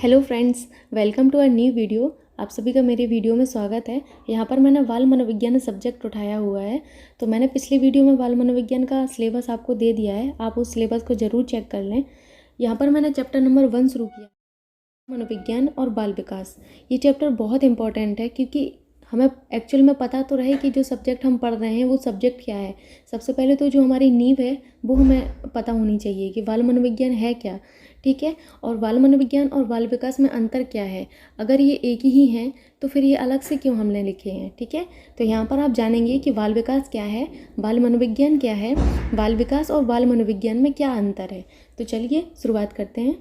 Hello friends, welcome to a new video. आप सभी का मेरे वीडियो में स्वागत है। यहाँ पर मैंने बाल मनोविज्ञान सब्जेक्ट उठाया हुआ है। तो मैंने पिछले वीडियो में बाल मनोविज्ञान का सिलेबस आपको दे दिया है, आप उस सिलेबस को ज़रूर चेक कर लें। यहाँ पर मैंने चैप्टर नंबर 1 शुरू किया, मनोविज्ञान और बाल विकास। ये चैप्टर बहुत इंपॉर्टेंट है क्योंकि हमें एक्चुअल में पता तो रहे कि जो सब्जेक्ट हम पढ़ रहे हैं वो सब्जेक्ट क्या है। सबसे पहले तो जो हमारी नींव है वो हमें पता होनी चाहिए कि बाल मनोविज्ञान है क्या, ठीक है। और बाल मनोविज्ञान और बाल विकास में अंतर क्या है, अगर ये एक ही हैं तो फिर ये अलग से क्यों हमने लिखे हैं, ठीक है। तो यहाँ पर आप जानेंगे कि बाल विकास क्या है, बाल मनोविज्ञान क्या है, बाल विकास और बाल मनोविज्ञान में क्या अंतर है। तो चलिए शुरुआत करते हैं।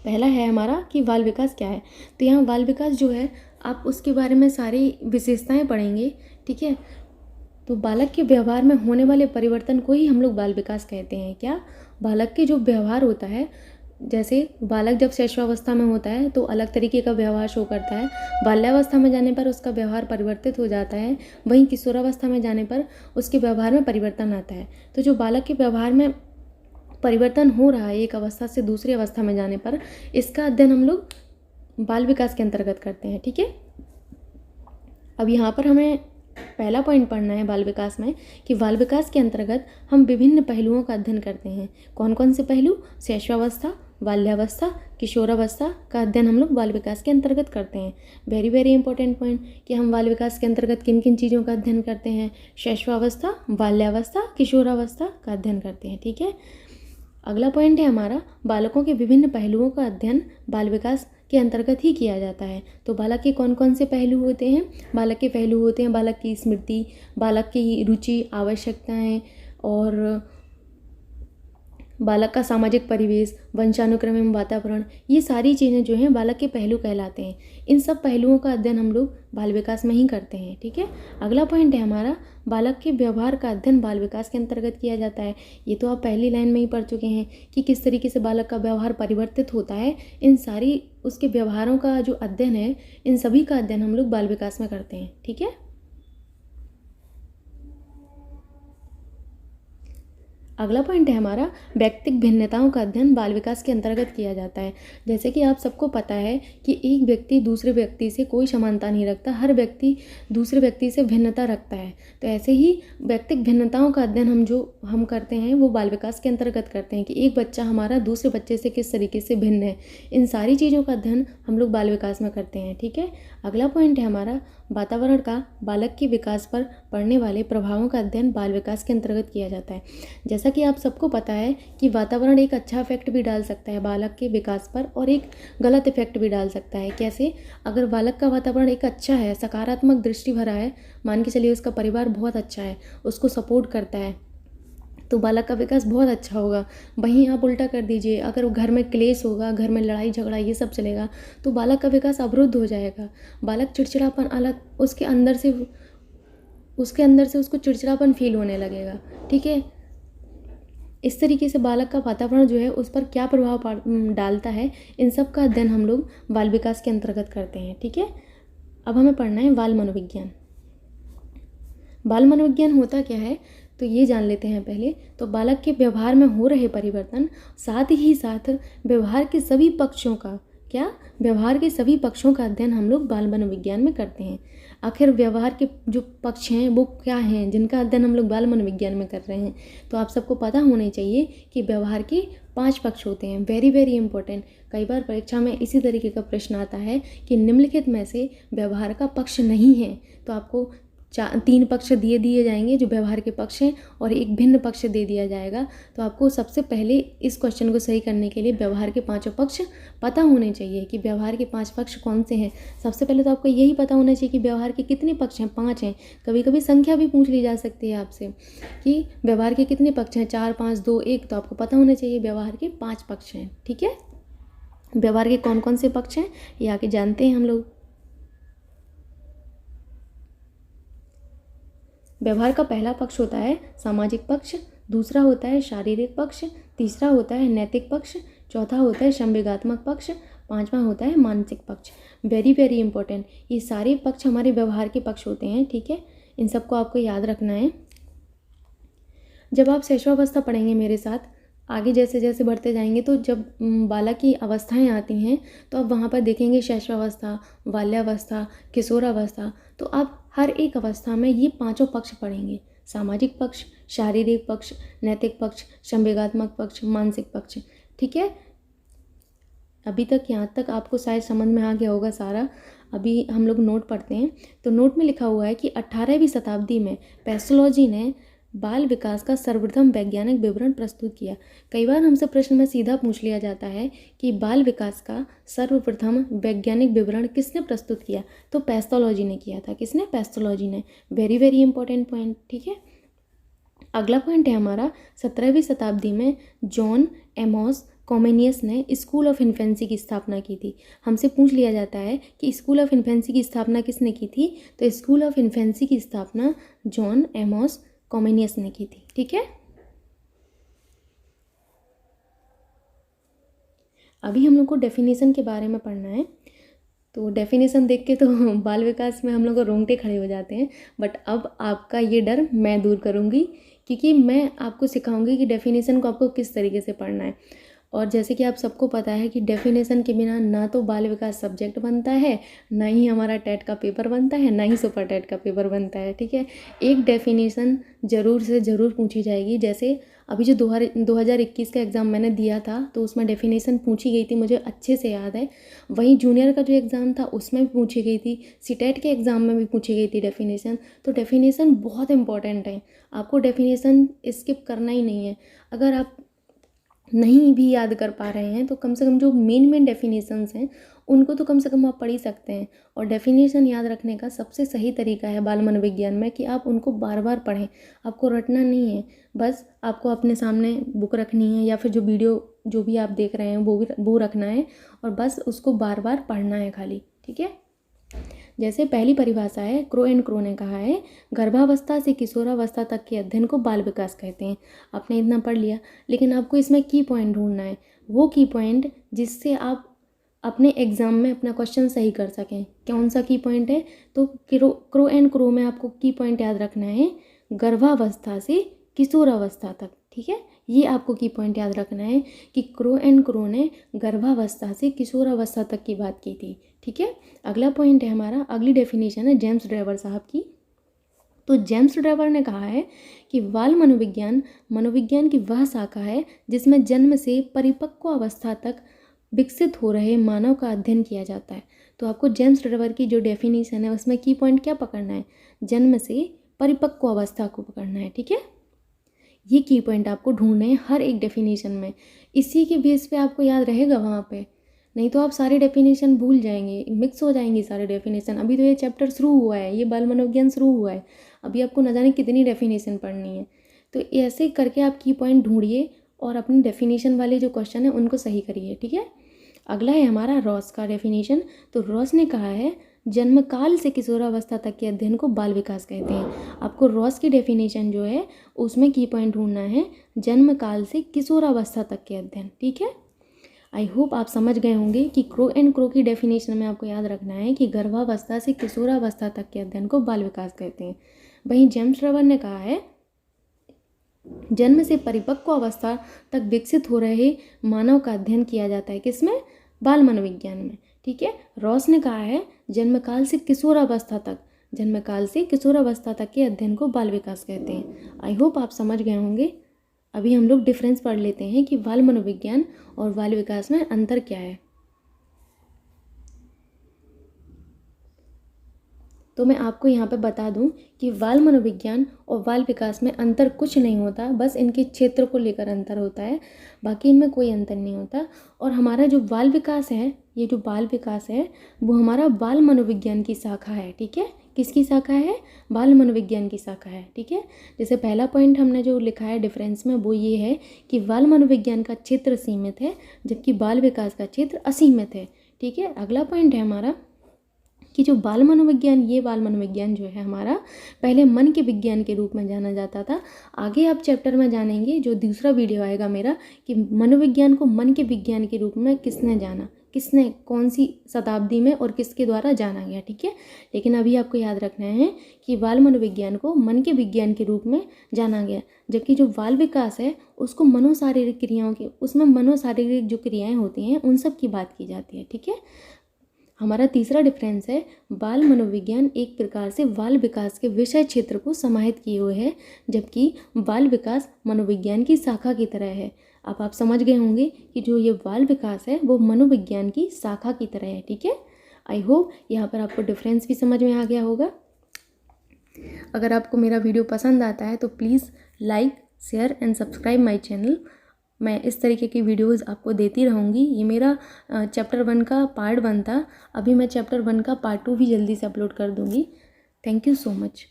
पहला है हमारा कि बाल विकास क्या है। तो यहाँ बाल विकास जो है आप उसके बारे में सारी विशेषताएं पढ़ेंगे, ठीक है। तो बालक के व्यवहार में होने वाले परिवर्तन को ही हम लोग बाल विकास कहते हैं। क्या, बालक के जो व्यवहार होता है, जैसे बालक जब शैशवावस्था में होता है तो अलग तरीके का व्यवहार शो करता है, बाल्यावस्था में जाने पर उसका व्यवहार परिवर्तित हो जाता है, वहीं किशोरावस्था में जाने पर उसके व्यवहार में परिवर्तन आता है। तो जो बालक के व्यवहार में परिवर्तन हो रहा है एक अवस्था से दूसरी अवस्था में जाने पर, इसका अध्ययन हम लोग बाल विकास के अंतर्गत करते हैं, ठीक है। अब यहाँ पर हमें पहला पॉइंट पढ़ना है बाल विकास में कि बाल विकास के अंतर्गत हम विभिन्न पहलुओं का अध्ययन करते हैं। कौन कौन से पहलू? शैशवावस्था, बाल्यावस्था, किशोरावस्था का अध्ययन हम लोग बाल विकास के अंतर्गत करते हैं। वेरी वेरी इंपॉर्टेंट पॉइंट कि हम बाल विकास के अंतर्गत किन किन चीज़ों का अध्ययन करते हैं। शैशवावस्था, बाल्यावस्था, किशोरावस्था का अध्ययन करते हैं, ठीक है। अगला पॉइंट है हमारा, बालकों के विभिन्न पहलुओं का अध्ययन बाल विकास के अंतर्गत ही किया जाता है। तो बालक के कौन कौन से पहलू होते हैं? बालक के पहलू होते हैं बालक की स्मृति, बालक की रुचि, आवश्यकताएं और बालक का सामाजिक परिवेश, वंशानुक्रम एवं वातावरण। ये सारी चीज़ें जो हैं बालक के पहलू कहलाते हैं। इन सब पहलुओं का अध्ययन हम लोग बाल विकास में ही करते हैं, ठीक है। अगला पॉइंट है हमारा, बालक के व्यवहार का अध्ययन बाल विकास के अंतर्गत किया जाता है। ये तो आप पहली लाइन में ही पढ़ चुके हैं कि किस तरीके से बालक का व्यवहार परिवर्तित होता है। इन सारी उसके व्यवहारों का जो अध्ययन है, इन सभी का अध्ययन हम लोग बाल विकास में करते हैं, ठीक है। अगला पॉइंट है हमारा, व्यक्तिगत भिन्नताओं का अध्ययन बाल विकास के अंतर्गत किया जाता है। जैसे कि आप सबको पता है कि एक व्यक्ति दूसरे व्यक्ति से कोई समानता नहीं रखता, हर व्यक्ति दूसरे व्यक्ति से भिन्नता रखता है। तो ऐसे ही व्यक्तिगत भिन्नताओं का अध्ययन हम करते हैं वो बाल विकास के अंतर्गत करते हैं कि एक बच्चा हमारा दूसरे बच्चे से किस तरीके से भिन्न है। इन सारी चीज़ों का अध्ययन हम लोग बाल विकास में करते हैं, ठीक है। अगला पॉइंट है हमारा, वातावरण का बालक के विकास पर पड़ने वाले प्रभावों का अध्ययन बाल विकास के अंतर्गत किया जाता है। जैसा कि आप सबको पता है कि वातावरण एक अच्छा इफेक्ट भी डाल सकता है बालक के विकास पर और एक गलत इफेक्ट भी डाल सकता है। कैसे? अगर बालक का वातावरण एक अच्छा है, सकारात्मक दृष्टि भरा है, मान के चलिए उसका परिवार बहुत अच्छा है, उसको सपोर्ट करता है, तो बालक का विकास बहुत अच्छा होगा। वहीं आप उल्टा कर दीजिए, अगर घर में क्लेश होगा, घर में लड़ाई झगड़ा ये सब चलेगा, तो बालक का विकास अवरुद्ध हो जाएगा। बालक चिड़चिड़ापन, अलग उसके अंदर से उसको चिड़चिड़ापन फील होने लगेगा, ठीक है। इस तरीके से बालक का वातावरण जो है उस पर क्या प्रभाव डालता है, इन सब का अध्ययन हम लोग बाल विकास के अंतर्गत करते हैं, ठीक है। अब हमें पढ़ना है बाल मनोविज्ञान। बाल मनोविज्ञान होता क्या है तो ये जान लेते हैं पहले। तो बालक के व्यवहार में हो रहे परिवर्तन, साथ ही साथ व्यवहार के सभी पक्षों का अध्ययन हम लोग बाल मनोविज्ञान में करते हैं। आखिर व्यवहार के जो पक्ष हैं वो क्या हैं जिनका अध्ययन हम लोग बाल मनोविज्ञान में कर रहे हैं? तो आप सबको पता होने चाहिए कि व्यवहार के 5 पक्ष होते हैं। Very very important. कई बार परीक्षा में इसी तरीके का प्रश्न आता है कि निम्नलिखित में से व्यवहार का पक्ष नहीं है, तो आपको 3 पक्ष दिए जाएंगे जो व्यवहार के पक्ष हैं और एक भिन्न पक्ष दे दिया जाएगा। तो आपको सबसे पहले इस क्वेश्चन को सही करने के लिए व्यवहार के 5 पक्ष पता होने चाहिए कि व्यवहार के 5 पक्ष कौन से हैं। सबसे पहले तो आपको यही पता होना चाहिए कि व्यवहार के कितने पक्ष हैं। 5 हैं। कभी कभी संख्या भी पूछ ली जा सकती है आपसे कि व्यवहार के कितने पक्ष हैं, 4, 5, 2, 1। तो आपको पता होना चाहिए व्यवहार के 5 पक्ष हैं, ठीक है। व्यवहार के कौन कौन से पक्ष हैं ये आगे जानते हैं हम लोग। व्यवहार का पहला पक्ष होता है सामाजिक पक्ष, दूसरा होता है शारीरिक पक्ष, तीसरा होता है नैतिक पक्ष, चौथा होता है संवेगात्मक पक्ष, 5वां होता है मानसिक पक्ष। Very very important. ये सारे पक्ष हमारे व्यवहार के पक्ष होते हैं, ठीक है। इन सबको आपको याद रखना है। जब आप शैशवावस्था पढ़ेंगे मेरे साथ, आगे जैसे जैसे बढ़ते जाएंगे तो जब बालक की अवस्थाएं आती हैं तो आप वहाँ पर देखेंगे शैशवावस्था, बाल्यावस्था, किशोरावस्था। तो आप हर एक अवस्था में ये पांचों पक्ष पढ़ेंगे, सामाजिक पक्ष, शारीरिक पक्ष, नैतिक पक्ष, संवेगात्मक पक्ष, मानसिक पक्ष। ठीक है, अभी तक यहाँ तक आपको शायद समझ में आ गया होगा सारा। अभी हम लोग नोट पढ़ते हैं। तो नोट में लिखा हुआ है कि 18वीं शताब्दी में पैथोलॉजी ने बाल विकास का सर्वप्रथम वैज्ञानिक विवरण प्रस्तुत किया। कई बार हमसे प्रश्न में सीधा पूछ लिया जाता है कि बाल विकास का सर्वप्रथम वैज्ञानिक विवरण किसने प्रस्तुत किया, तो पैथोलॉजी ने किया था। किसने? पैथोलॉजी ने। Very very important point. ठीक है, अगला पॉइंट है हमारा 17वीं शताब्दी में जॉन एमोस कॉमेनियस ने स्कूल ऑफ इन्फेंसी की स्थापना की थी। हमसे पूछ लिया जाता है कि स्कूल ऑफ इन्फेंसी की स्थापना किसने की थी, तो स्कूल ऑफ इन्फेंसी की स्थापना जॉन एमोस कॉमेनियस ने की थी। ठीक है, अभी हम लोग को डेफिनेशन के बारे में पढ़ना है। तो डेफिनेशन देख के तो बाल विकास में हम लोग को रोंगटे खड़े हो जाते हैं, बट अब आपका ये डर मैं दूर करूँगी, क्योंकि मैं आपको सिखाऊंगी कि डेफिनेशन को आपको किस तरीके से पढ़ना है। और जैसे कि आप सबको पता है कि डेफिनेशन के बिना ना तो बाल विकास सब्जेक्ट बनता है, ना ही हमारा टेट का पेपर बनता है, ना ही सुपर टेट का पेपर बनता है। ठीक है, एक डेफिनेशन ज़रूर से ज़रूर पूछी जाएगी। जैसे अभी जो 2021 का एग्ज़ाम मैंने दिया था तो उसमें डेफिनेशन पूछी गई थी, मुझे अच्छे से याद है। वहीं जूनियर का जो एग्ज़ाम था उसमें भी पूछी गई थी, सीटेट के एग्ज़ाम में भी पूछी गई थी डेफिनेशन। तो डेफिनेशन बहुत इंपॉर्टेंट है, आपको डेफिनेशन स्किप करना ही नहीं है। अगर आप नहीं भी याद कर पा रहे हैं तो कम से कम जो मेन डेफिनेशंस हैं उनको तो कम से कम आप पढ़ ही सकते हैं। और डेफिनेशन याद रखने का सबसे सही तरीका है बाल मनोविज्ञान में कि आप उनको बार बार पढ़ें। आपको रटना नहीं है, बस आपको अपने सामने बुक रखनी है या फिर जो वीडियो जो भी आप देख रहे हैं वो रखना है और बस उसको बार बार पढ़ना है खाली। ठीक है, जैसे पहली परिभाषा है, क्रो एंड क्रो ने कहा है, गर्भावस्था से किशोरावस्था तक के अध्ययन को बाल विकास कहते हैं। आपने इतना पढ़ लिया, लेकिन आपको इसमें की पॉइंट ढूंढना है, वो की पॉइंट जिससे आप अपने एग्ज़ाम में अपना क्वेश्चन सही कर सकें। कौन सा की पॉइंट है? तो क्रो एंड क्रो में आपको की पॉइंट याद रखना है, गर्भावस्था से किशोरावस्था तक। ठीक है, ये आपको की पॉइंट याद रखना है कि क्रो एंड क्रो ने गर्भावस्था से किशोरावस्था तक की बात की थी। ठीक है, अगला पॉइंट है हमारा, अगली डेफिनेशन है जेम्स ड्राइवर साहब की। तो जेम्स ड्राइवर ने कहा है कि बाल मनोविज्ञान की वह शाखा है जिसमें जन्म से परिपक्व अवस्था तक विकसित हो रहे मानव का अध्ययन किया जाता है। तो आपको जेम्स ड्राइवर की जो डेफिनेशन है उसमें की पॉइंट क्या पकड़ना है? जन्म से परिपक्व अवस्था को पकड़ना है। ठीक है, ये की पॉइंट आपको ढूंढने हैं हर एक डेफिनेशन में, इसी के बेस पे आपको याद रहेगा वहाँ पे, नहीं तो आप सारे डेफिनेशन भूल जाएंगे, मिक्स हो जाएंगी सारे डेफिनेशन। अभी तो ये चैप्टर शुरू हुआ है, ये बाल मनोविज्ञान शुरू हुआ है, अभी आपको न जाने कितनी डेफिनेशन पढ़नी है। तो ऐसे करके आप की पॉइंट ढूंढिए और अपनी डेफिनेशन वाले जो क्वेश्चन है उनको सही करिए। ठीक है, अगला है हमारा रॉस का डेफिनेशन। तो रॉस ने कहा है, जन्मकाल से किशोरावस्था तक के अध्ययन को बाल विकास कहते हैं। आपको रॉस की डेफिनेशन जो है उसमें की पॉइंट ढूंढना है, जन्मकाल से किशोरावस्था तक के अध्ययन। ठीक है, आई होप आप समझ गए होंगे कि क्रो एंड क्रो की डेफिनेशन में आपको याद रखना है कि गर्भावस्था से किशोरावस्था तक के अध्ययन को बाल विकास कहते हैं। वहीं जेम्स ड्राइवर ने कहा है, जन्म से परिपक्व अवस्था तक विकसित हो रहे मानव का अध्ययन किया जाता है। किसमें? बाल मनोविज्ञान में। ठीक है, रॉस ने कहा है, जन्मकाल से किशोरावस्था तक के अध्ययन को बाल विकास कहते हैं। आई होप आप समझ गए होंगे। अभी हम लोग डिफरेंस पढ़ लेते हैं कि बाल मनोविज्ञान और बाल विकास में अंतर क्या है। तो मैं आपको यहाँ पे बता दूँ कि बाल मनोविज्ञान और बाल विकास में अंतर कुछ नहीं होता, बस इनके क्षेत्र को लेकर अंतर होता है, बाकी इनमें कोई अंतर नहीं होता। और हमारा जो बाल विकास है, ये जो बाल विकास है वो हमारा बाल मनोविज्ञान की शाखा है। ठीक है, किसकी शाखा है? बाल मनोविज्ञान की शाखा है। ठीक है, जैसे पहला पॉइंट हमने जो लिखा है डिफरेंस में वो ये है कि बाल मनोविज्ञान का क्षेत्र सीमित है जबकि बाल विकास का क्षेत्र असीमित है। ठीक है, अगला पॉइंट है हमारा कि जो बाल मनोविज्ञान, ये बाल मनोविज्ञान जो है हमारा पहले मन के विज्ञान के रूप में जाना जाता था। आगे आप चैप्टर में जानेंगे, जो दूसरा वीडियो आएगा मेरा, कि मनोविज्ञान को मन के विज्ञान के रूप में किसने जाना, किसने कौन सी शताब्दी में और किसके द्वारा जाना गया, ठीक है। लेकिन अभी आपको याद रखना है कि बाल मनोविज्ञान को मन के विज्ञान के रूप में जाना गया, जबकि जो बाल विकास है उसको मनोशारीरिक क्रियाओं की, उसमें मनोशारीरिक जो क्रियाएं होती हैं उन सब की बात की जाती है, ठीक है। हमारा तीसरा डिफरेंस है, बाल मनोविज्ञान एक प्रकार से बाल विकास के विषय क्षेत्र को समाहित किए हुए है, जबकि बाल विकास मनोविज्ञान की शाखा की तरह है। अब आप समझ गए होंगे कि जो ये बाल विकास है वो मनोविज्ञान की शाखा की तरह है, ठीक है। आई होप यहाँ पर आपको डिफरेंस भी समझ में आ गया होगा। अगर आपको मेरा वीडियो पसंद आता है तो please like, share and subscribe my channel. मैं इस तरीके की वीडियोस आपको देती रहूँगी। ये मेरा चैप्टर 1 का पार्ट 1 था। अभी मैं चैप्टर 1 का पार्ट 2 भी जल्दी से अपलोड कर दूँगी। Thank you so much.